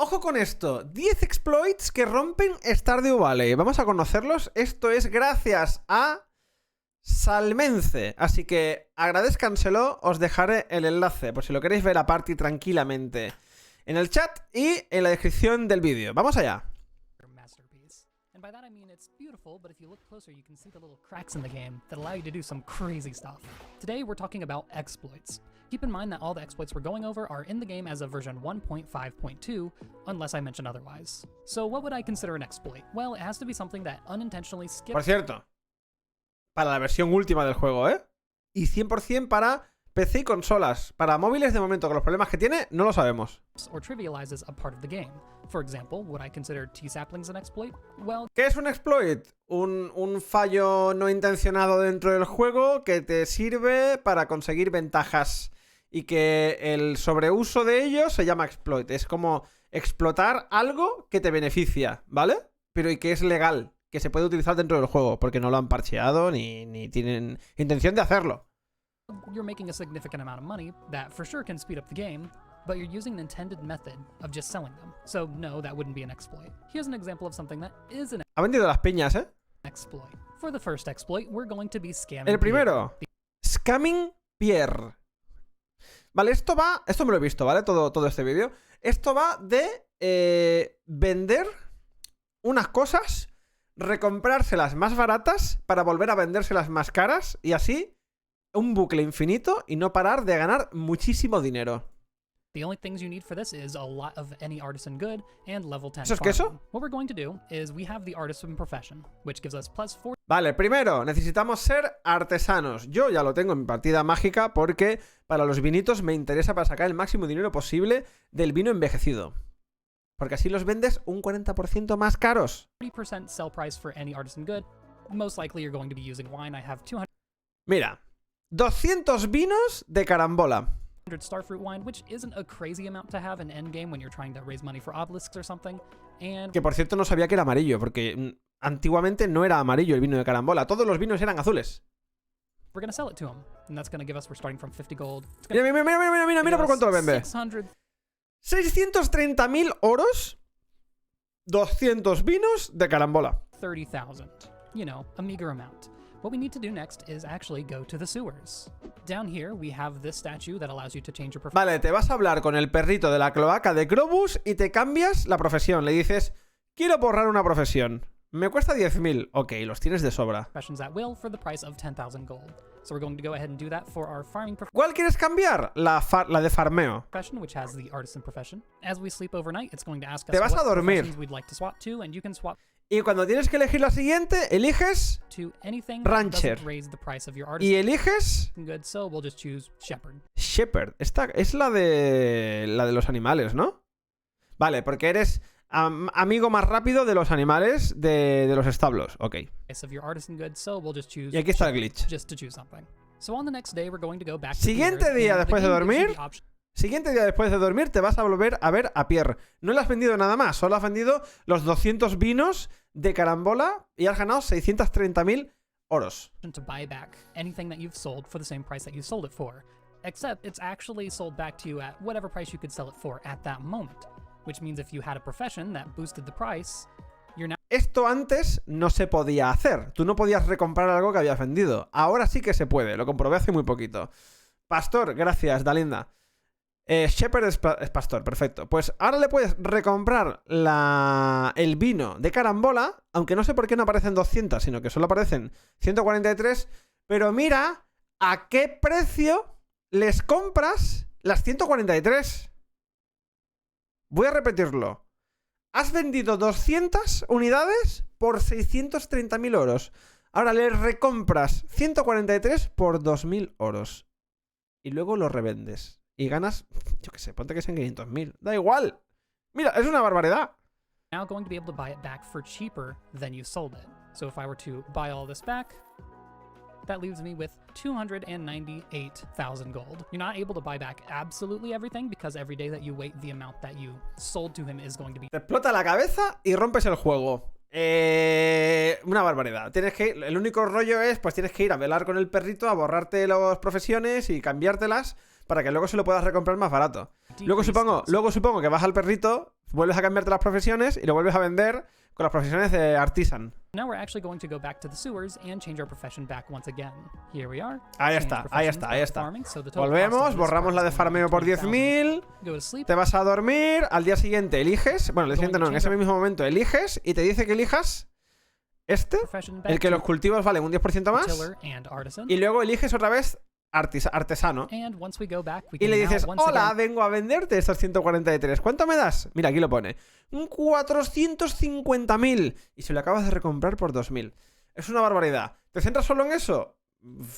Ojo con esto, 10 exploits que rompen Stardew Valley. Vamos a conocerlos. Esto es gracias a Salmence. Así que agradezcanselo, os dejaré el enlace por si lo queréis ver aparte y tranquilamente en el chat y en la descripción del vídeo. Vamos allá. And by that I mean it's beautiful, but if you look closer you can see the little cracks in the game that allow you to do some crazy stuff. Today we're talking about exploits. Keep in mind that all the exploits we're going over are in the game as of version 1.5.2, unless I mention otherwise. So what would I consider an exploit? Well, it has to be something that unintentionally skips... Por cierto, para la versión última del juego, ¿eh? Y 100% para PC y consolas. Para móviles, de momento, con los problemas que tiene, no lo sabemos. Or trivializes a part of the game. For example, would I consider T-saplings an exploit? Well, ¿qué es un exploit? Un fallo no intencionado dentro del juego que te sirve para conseguir ventajas y que el sobreuso de ello se llama exploit. Es como explotar algo que te beneficia, ¿vale? Pero y que es legal, que se puede utilizar dentro del juego, porque no lo han parcheado ni tienen intención de hacerlo. You're making a significant amount of money that for sure can speed up the game, but you're using an intended method of just selling them. So no, that wouldn't be an exploit. Here's an example of something that is an Ha vendido las piñas, ¿eh? exploit. For the first exploit, we're going to be scamming El primero, Scamming Pierre. Vale, esto me lo he visto, ¿vale? Todo este vídeo. Esto va de vender unas cosas, recomprárselas más baratas para volver a vendérselas más caras y así un bucle infinito y no parar de ganar muchísimo dinero. The only things you need for this is a lot of any artisan good and level 10 ¿Eso es farming. queso? What we're going to do is we have the artisan profession, which gives us plus 4 Vale, primero, necesitamos ser artesanos. Yo ya lo tengo en mi partida mágica porque para los vinitos me interesa para sacar el máximo dinero posible del vino envejecido. Porque así los vendes un 40% más caros. 40% sell price for any artisan good. Most likely you're going to be using wine. I have 200 Mira, 200 vinos de carambola. starfruit wine, which isn't a crazy amount to have in endgame when you're trying to raise money for obelisks or something. And Que por cierto no sabía que era amarillo, porque antiguamente no era amarillo el vino de carambola. Todos los vinos eran azules. we're going to sell it to him. And that's going to give us, we're starting from 50 gold. It's Mira, mira, mira, mira, mira, mira por cuánto lo vende. 600. 630.000 oros, 200 vinos de carambola. 30,000. You know, a meager amount. What we need to do next is actually go to the sewers. Down here, we have this statue that allows you to change your profession. Vale, te vas a hablar con el perrito de la cloaca de Globus y te cambias la profesión. Le dices, quiero borrar una profesión. Me cuesta 10.000. Ok, los tienes de sobra. Professions at will for the price of 10,000 gold. So we're going to go ahead and do that for our farming ¿Cuál quieres cambiar? La de farmeo. profession, which has the artisan profession. As we sleep overnight, it's going to ask us Te vas a what dormir. professions we'd like to swap to, and you can swap Y cuando tienes que elegir la siguiente, eliges to anything Rancher. that doesn't raise the price of your y artisan eliges good. So we'll just choose shepherd. Shepherd. Esta es la de los animales, ¿no? Vale, porque eres amigo más rápido de los animales de los establos. Ok. Price of your artisan good. So we'll just choose Y aquí está el shepherd, glitch. just to choose something. So on the next day, we're going to go back to Siguiente Pierre, día and the después de game gives you dormir. the option Siguiente día después de dormir te vas a volver a ver a Pierre. No le has vendido nada más, solo has vendido los 200 vinos de carambola y has ganado 630.000 oros. to buy back anything that you've sold for the same price that you sold it for, except it's actually sold back to you at whatever price you could sell it for at that moment, which means if you had a profession that boosted the price, you're now Esto antes no se podía hacer. Tú no podías recomprar algo que habías vendido. Ahora sí que se puede, lo comprobé hace muy poquito. Pastor, gracias, Dalinda. Shepherd es pastor, perfecto. Pues ahora le puedes recomprar el vino de carambola, aunque no sé por qué no aparecen 200, sino que solo aparecen 143. Pero mira a qué precio les compras las 143. Voy a repetirlo. Has vendido 200 unidades por 630.000 oros. Ahora le recompras 143 por 2.000 oros. Y luego lo revendes. Y ganas, yo qué sé, ponte que sean 500.000. Da igual. Mira, es una barbaridad. now going to be able to buy it back for cheaper than you sold it. So if I were to buy all this back, that leaves me with 298,000 gold. You're not able to buy back absolutely everything because every day that you wait, the amount that you sold to him is going to be... Te explota la cabeza y rompes el juego. Una barbaridad. El único rollo es, pues tienes que ir a velar con el perrito, a borrarte las profesiones y cambiártelas para que luego se lo puedas recomprar más barato. Luego supongo que vas al perrito, vuelves a cambiarte las profesiones y lo vuelves a vender con las profesiones de artisan. Now we're actually going to go back to the sewers and change our profession back once again. Here we are. Ahí Change está, ahí professions está, by ahí está. farming, so the total cost Volvemos, of this borramos part la de is gonna be farmeo por 20,000. 10.000. Go to sleep. Te vas a dormir, al día siguiente eliges, bueno, al día siguiente no, en ese mismo momento eliges y te dice que elijas este, Profession back el que to los cultivos valen un 10% más, tiller and artisan. y luego eliges otra vez artesano. And once we go back, we Y can le now dices, once hola, again vengo a venderte estos 143. ¿Cuánto me das? Mira, aquí lo pone. 450.000. Y se lo acabas de recomprar por 2.000. Es una barbaridad. ¿Te centras solo en eso?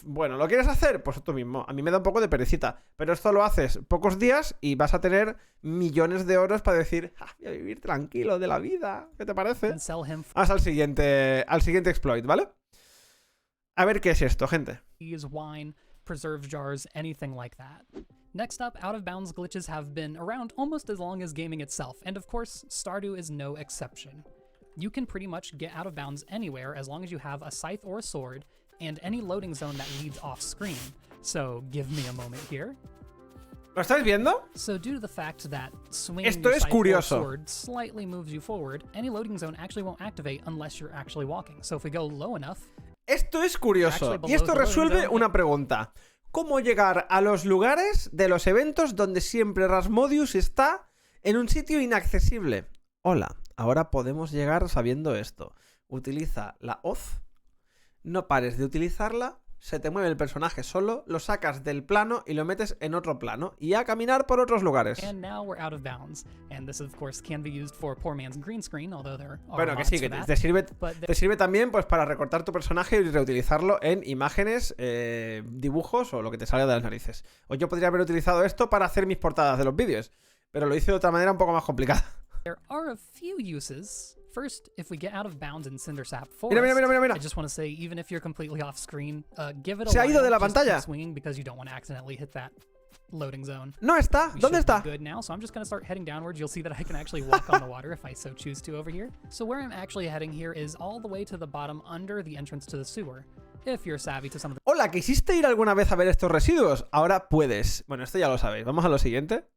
Bueno, ¿lo quieres hacer? Pues tú mismo. A mí me da un poco de perecita. Pero esto lo haces pocos días y vas a tener millones de euros para decir, voy a vivir tranquilo de la vida. ¿Qué te parece? and sell him Vamos al siguiente exploit, ¿vale? A ver qué es esto, gente. cheese, wine, preserve jars, anything like that. Next up, out-of-bounds glitches have been around almost as long as gaming itself, and of course, Stardew is no exception. You can pretty much get out of bounds anywhere as long as you have a scythe or a sword, and any loading zone that leads off-screen. So, give me a moment here. ¿Lo estáis viendo? So, due to the fact that swinging Esto your es scythe or curioso. sword slightly moves you forward, any loading zone actually won't activate unless you're actually walking. So if we go low enough, Esto es curioso. Y esto resuelve una pregunta. ¿Cómo llegar a los lugares de los eventos donde siempre Rasmodius está en un sitio inaccesible? Hola, ahora podemos llegar sabiendo esto. Utiliza la hoz, no pares de utilizarla, se te mueve el personaje solo, lo sacas del plano y lo metes en otro plano y a caminar por otros lugares. and now we're out of bounds. And this, of course, can be used for poor man's green screen, although there are Bueno, que mods sí, for que that. te sirve, But te sirve también pues para recortar tu personaje y reutilizarlo en imágenes, dibujos o lo que te salga de las narices. O yo podría haber utilizado esto para hacer mis portadas de los vídeos, pero lo hice de otra manera un poco más complicada. there are a few uses. First, if we get out of bounds in Cindersap Forest, Mira, mira, mira, mira, mira. I just want to say, even if you're completely off screen, give it a Se ha ido while, de la just pantalla. keep swinging because you don't want to accidentally hit that loading zone. No está. We ¿Dónde should be está? good now, so I'm just going to start heading downwards. You'll see that I can actually walk on the water if I so choose to over here. So where I'm actually heading here is all the way to the bottom under the entrance to the sewer. If you're savvy to some of the Hola, ¿quisiste ir alguna vez a ver estos residuos? Ahora puedes. Bueno, esto ya lo sabéis. Vamos a lo siguiente.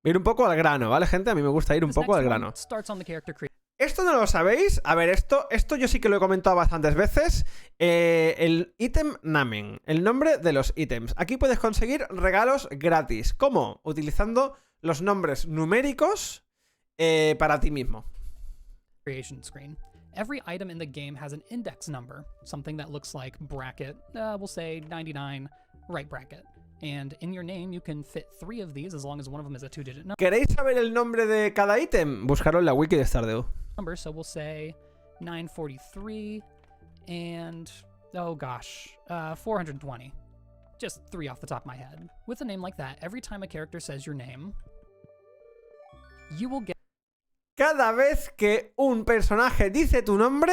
Ir un poco al grano, ¿vale, gente? A mí me gusta ir un this poco next al one grano. starts on the character creator. Esto no lo sabéis. A ver, esto yo sí que lo he comentado bastantes veces. El ítem naming, el nombre de los ítems. Aquí puedes conseguir regalos gratis. ¿Cómo? Utilizando los nombres numéricos para ti mismo. Creation screen. Every item in the game has an index number, something that looks like bracket, we'll say 99, right bracket. And in your name, you can fit 3 of these as long as one of them is a 2-digit ¿Queréis saber el nombre de cada ítem? Buscarlo en la wiki de Stardew. number. So we'll say 943 and, oh gosh, 420. Just 3 off the top of my head. With a name like that, every time a character says your name, you will get Cada vez que un personaje dice tu nombre,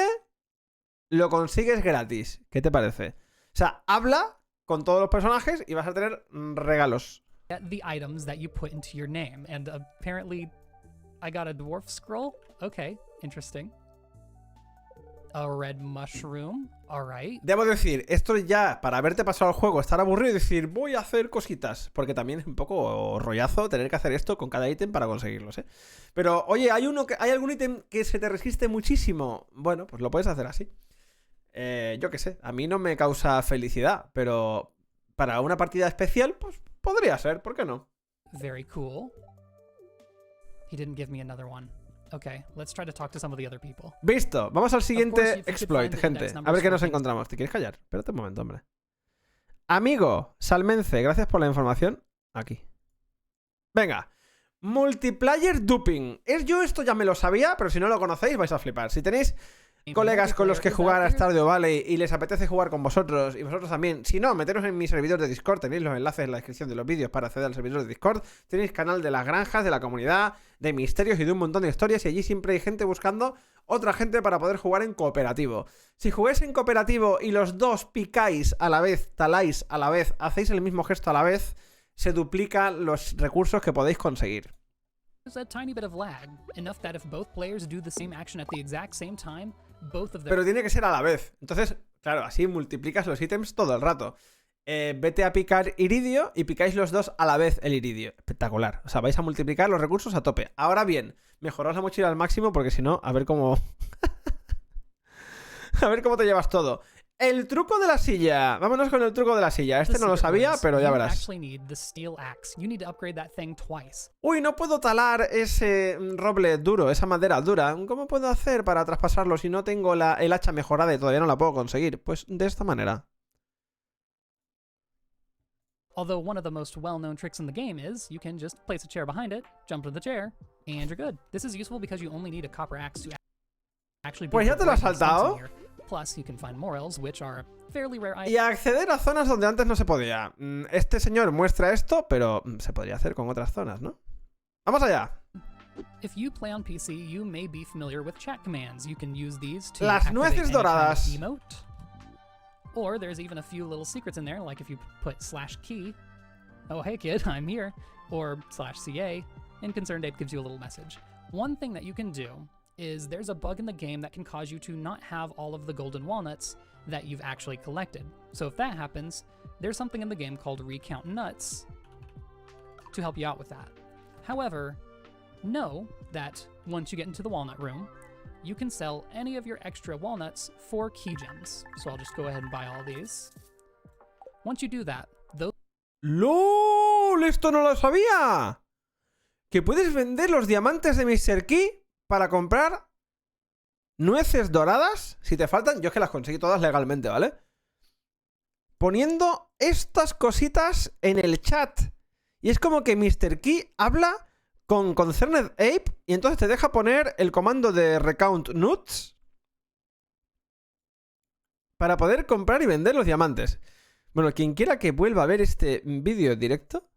lo consigues gratis. ¿Qué te parece? O sea, habla con todos los personajes y vas a tener regalos. the items that you put into your name. And apparently, I got a dwarf scroll. Okay, interesting. A red mushroom. Alright. Debo decir, esto ya, para haberte pasado el juego, estar aburrido y decir, voy a hacer cositas. Porque también es un poco rollazo tener que hacer esto con cada ítem para conseguirlos, ¿eh? Pero, oye, ¿hay algún ítem que se te resiste muchísimo? Bueno, pues lo puedes hacer así. Yo qué sé, a mí no me causa felicidad, pero para una partida especial, pues podría ser, ¿por qué no? Very cool. He didn't give me another one. Okay, let's try to talk to some of the other people. Visto, vamos al siguiente Of course, if you could exploit, find the gente. index A ver qué nos numbers for encontramos. ¿Te quieres callar? Espérate un momento, hombre. Amigo, Salmence, gracias por la información. Aquí. Venga. Multiplayer duping. Yo esto ya me lo sabía, pero si no lo conocéis vais a flipar. Si tenéis colegas con los que jugar a Stardew Valley y les apetece jugar con vosotros y vosotros también, si no, meteros en mi servidor de Discord, tenéis los enlaces en la descripción de los vídeos para acceder al servidor de Discord, tenéis canal de las granjas, de la comunidad, de misterios y de un montón de historias, y allí siempre hay gente buscando otra gente para poder jugar en cooperativo. Si jugáis en cooperativo y los dos picáis a la vez, taláis a la vez, hacéis el mismo gesto a la vez, se duplican los recursos que podéis conseguir. There's a tiny bit of lag, enough that if both players do the same action at the exact same time, both of their Pero tiene que ser a la vez. Entonces, claro, así multiplicas los ítems todo el rato. vete a picar iridio y picáis los dos a la vez el iridio. Espectacular. O sea, vais a multiplicar los recursos a tope. Ahora bien, mejoraos la mochila al máximo porque si no, a ver cómo... a ver cómo te llevas todo. El truco de la silla. Vámonos con el truco de la silla. Este no lo sabía, pero ya verás. Uy, no puedo talar ese roble duro, esa madera dura. ¿Cómo puedo hacer para traspasarlo si no tengo el hacha mejorada y todavía no la puedo conseguir? Pues de esta manera. Although one of the most well-known tricks in the game is you can just place a chair behind it, jump to the chair, and you're good. This is useful because you only need a copper axe to actually Pues ya te lo has saltado. Plus, you can find morels, which are fairly rare items. Y acceder a zonas donde antes no se podía. Este señor muestra esto, pero se podría hacer con otras zonas, ¿no? ¡Vamos allá! If you play on PC, you may be familiar with chat commands. You can use these to Las activate nueces any kind of doradas. emote. Or there's even a few little secrets in there, like if you put /key, oh hey kid, I'm here, or /ca, and Concerned Ape gives you a little message. One thing that you can do is there's a bug in the game that can cause you to not have all of the golden walnuts that you've actually collected. So if that happens, there's something in the game called Recount Nuts to help you out with that. However, know that once you get into the walnut room, you can sell any of your extra walnuts for key gems. So I'll just go ahead and buy all these. Once you do that, those... ¡Lol! ¡Esto no lo sabía! Que puedes vender los diamantes de Mr. Key para comprar nueces doradas. Si te faltan, yo es que las conseguí todas legalmente, ¿vale? Poniendo estas cositas en el chat. Y es como que Mr. Key habla con Concerned Ape y entonces te deja poner el comando de Recount Nuts para poder comprar y vender los diamantes. Bueno, quien quiera que vuelva a ver este vídeo directo,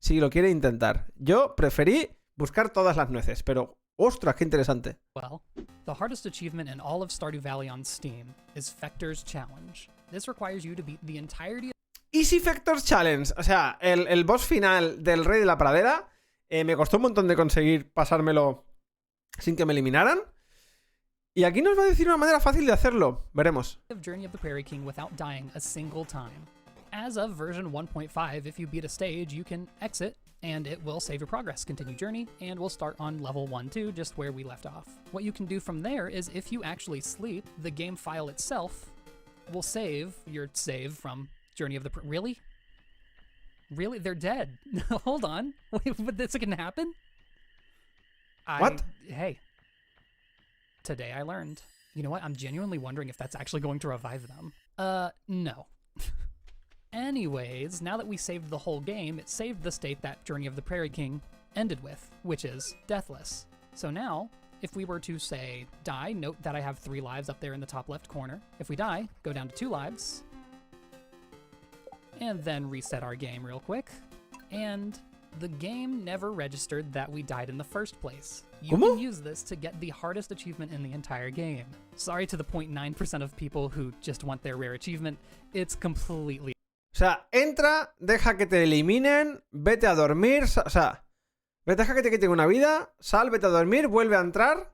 si lo quiere intentar. Yo preferí buscar todas las nueces, pero ¡ostras, qué interesante! Well, the hardest achievement in all of Stardew Valley on Steam is Fector's Challenge. This requires you to beat the entirety of... Easy Fector's Challenge. O sea, el boss final del Rey de la Pradera me costó un montón de conseguir pasármelo sin que me eliminaran. Y aquí nos va a decir una manera fácil de hacerlo. Veremos. Journey of the Prairie King without dying a single time. As of version 1.5, if you beat a stage, you can exit and it will save your progress. Continue journey, and we'll start on level 1-2, just where we left off. What you can do from there is if you actually sleep, the game file itself will save your save from Journey of the Really? Really? They're dead. Hold on. Wait, but this can happen? What? Hey. Today I learned. You know what? I'm genuinely wondering if that's actually going to revive them. No. Anyways, now that we saved the whole game, it saved the state that Journey of the Prairie King ended with, which is deathless. So now, if we were to, say, die, note that I have 3 lives up there in the top left corner. If we die, go down to 2 lives. And then reset our game real quick. And the game never registered that we died in the first place. You can use this to get the hardest achievement in the entire game. Sorry to the 0.9% of people who just want their rare achievement. It's completely... O sea, entra, deja que te eliminen, vete a dormir, o sea, deja que te quiten una vida, sal, vete a dormir, vuelve a entrar,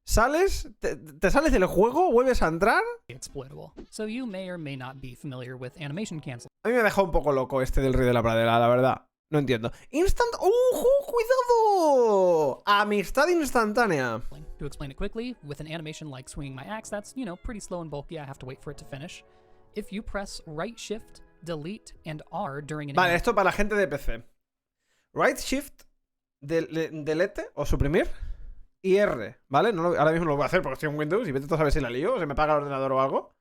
sales, te sales del juego, vuelves a entrar. Exploitable. So you may or may not be familiar with animation cancel. A mí me ha dejado un poco loco este del Rey de la Pradera, la verdad. No entiendo. Instant... ¡Ojo! ¡Cuidado! Amistad instantánea. To explain it quickly, with an animation like swinging my axe, that's, you know, pretty slow and bulky. I have to wait for it to finish. If you press right shift, delete, and R during an... Vale, esto para la gente de PC. Right shift, delete o suprimir y R, ¿vale? No ahora mismo no lo voy a hacer porque estoy en Windows y vete tú a saber si la lío o se me apaga el ordenador o algo.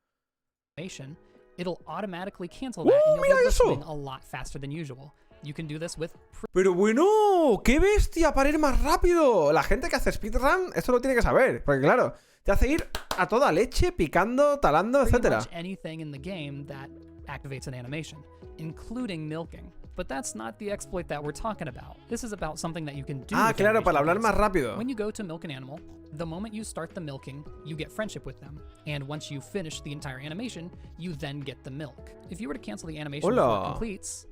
It'll automatically cancel that and you'll be able to swing a lot faster than usual. You can do this with... Pero bueno, ¡qué bestia para ir más rápido! La gente que hace speedrun, esto lo tiene que saber. Porque claro, te hace ir a toda leche, picando, talando, etcétera. Anything in the game that activates an animation, including milking. But that's not the exploit that we're talking about. This is about something that you can do. Ah, claro, para hablar más rápido. When you go to milk an animal, the moment you start the milking, you get friendship with them. And once you finish the entire animation, you then get the milk. If you were to cancel the animation before it completes,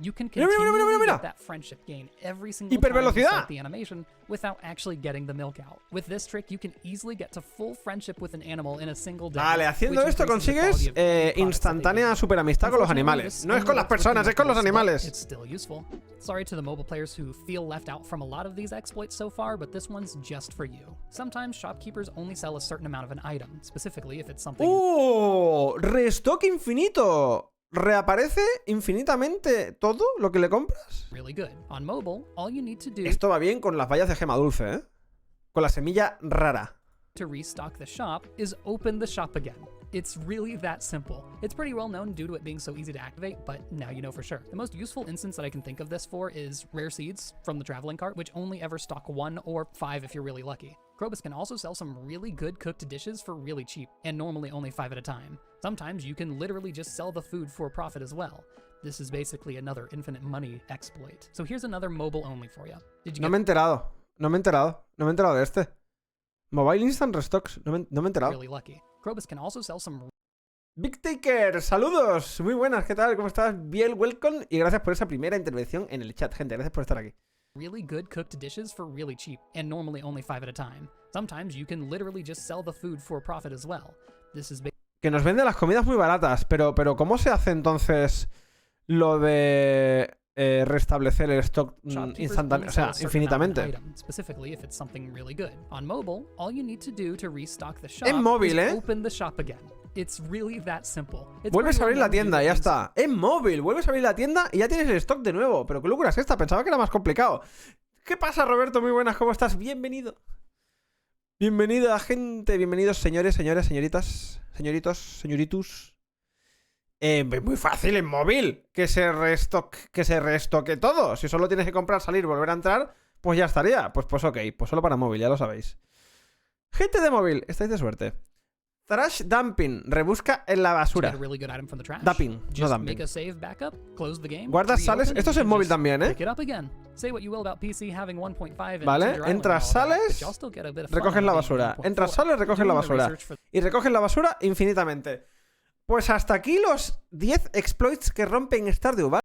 You can Mira, mira, mira, mira, mira. get that friendship gain every single time you Hipervelocidad. start the animation without actually getting the milk out. With this trick, you can easily get to full friendship with an animal in a single day. Vale, haciendo esto consigues instantánea superamistad con los animales. No es con las personas, es con los animales. It's still useful. Sorry to the mobile players who feel left out from a lot of these exploits so far, but this one's just for you. Sometimes shopkeepers only sell a certain amount of an item, specifically if it's something. ¡Oh! ¡Restock infinito! ¿Reaparece infinitamente todo lo que le compras? Really good. On mobile, all you need to do Esto va bien con las bayas de gema dulce, ¿eh? Con la semilla rara. to restock the shop is open the shop again. It's really that simple. It's pretty well known due to it being so easy to activate, but now you know for sure. The most useful instance that I can think of this for is rare seeds from the traveling cart, which only ever stock 1 or 5 if you're really lucky. Krobus can also sell some really good cooked dishes for really cheap, and normally only 5 at a time. Sometimes you can literally just sell the food for a profit as well. This is basically another infinite money exploit. So here's another mobile only for you. Did you No me he enterado. No me he enterado. No me he enterado de este. Mobile Instant Restocks. No me he enterado. really lucky? Krobus can also sell some Big Taker, saludos. Muy buenas, ¿qué tal? ¿Cómo estás? Bien, welcome. Y gracias por esa primera intervención en el chat, gente. Gracias por estar aquí. really good cooked dishes for really cheap, and normally only 5 at a time. Sometimes you can literally just sell the food for a profit as well. This is Que nos vende las comidas muy baratas, pero ¿cómo se hace entonces lo de restablecer el stock instantáneo? O sea, infinitamente. Specifically if it's something really good. On mobile, all you need to do to restock the shop En móvil, is ¿eh? open the shop again. It's really that simple. It's Vuelves a pretty abrir la well known tienda, due ya to está. En móvil, vuelves a abrir la tienda y ya tienes el stock de nuevo. Pero qué locura es esta, pensaba que era más complicado. ¿Qué pasa, Roberto? Muy buenas, ¿cómo estás? Bienvenido. Bienvenida, gente. Bienvenidos, señores, señoras, señoritas, señoritos, señoritus. Muy fácil en móvil que se restoque todo. Si solo tienes que comprar, salir, volver a entrar, pues ya estaría. Pues ok, pues solo para móvil, ya lo sabéis. Gente de móvil, estáis de suerte. Trash dumping, rebusca en la basura. Dumping, no dumping. Guardas, sales. Esto es en móvil también, ¿eh? Vale, entras, sales, recoges la basura. Entras, sales, recoges la basura. Y recoges la basura infinitamente. Pues hasta aquí los 10 exploits que rompen Stardew, ¿vale?